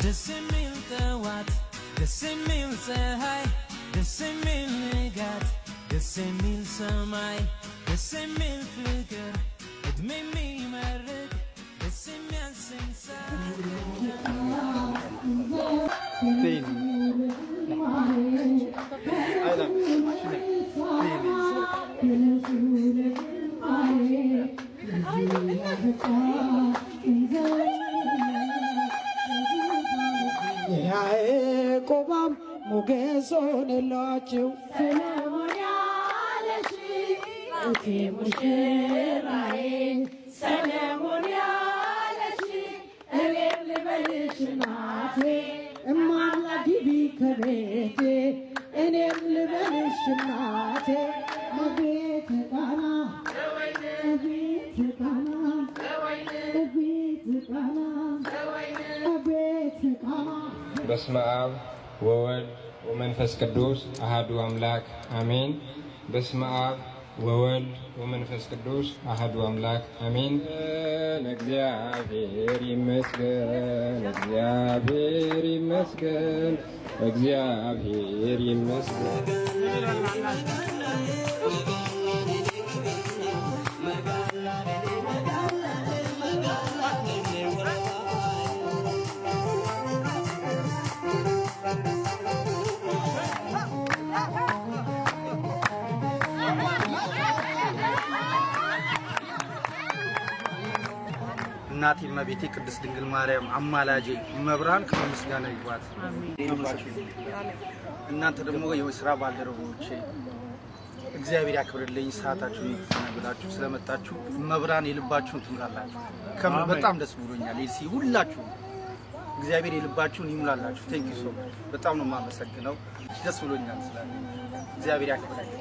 ደስሚል ጠዋት ደስሚል ፀሐይ ደስሚል ንጋት ደስሚል ሰማይ ደስሚል ፍቅር እድሜ የሚመርቅ ደስ የሚያሰኝ ያዕቆባም ሞገሶን የላችሁ ሰለሞን ያለሽ አንቺ ሙሽራዬ ሰለሞን ያለሽ እኔም ልበልሽ እናቴ እማማ ግቢ ከቤቴ እኔም ልበልሽ እናቴ አቤት ቃና አቤት ቃና አቤት ቃና አቤት ቃና በስመ አብ ወወልድ ወመንፈስ ቅዱስ አሐዱ አምላክ አሜን። በስመ አብ ወወልድ ወመንፈስ ቅዱስ አሐዱ አምላክ አሜን። እግዚአብሔር ይመስገን፣ እግዚአብሔር ይመስገን፣ እግዚአብሔር ይመስገን። እናቴ እመቤቴ ቅድስት ድንግል ማርያም አማላጄ መብራን ከምስጋና ይግባት። እናንተ ደግሞ የስራ ባልደረቦቼ እግዚአብሔር ያክብርልኝ። ሰዓታችሁን ብላችሁ ስለመጣችሁ መብራን የልባችሁን ትሙላላችሁ። ከምር በጣም ደስ ብሎኛል። ኤልሲ ሁላችሁ እግዚአብሔር የልባችሁን ይሙላላችሁ። ቴንክ ዩ ሶ በጣም ነው የማመሰግነው። ደስ ብሎኛል ስላለ እግዚአብሔር ያክብርልኝ።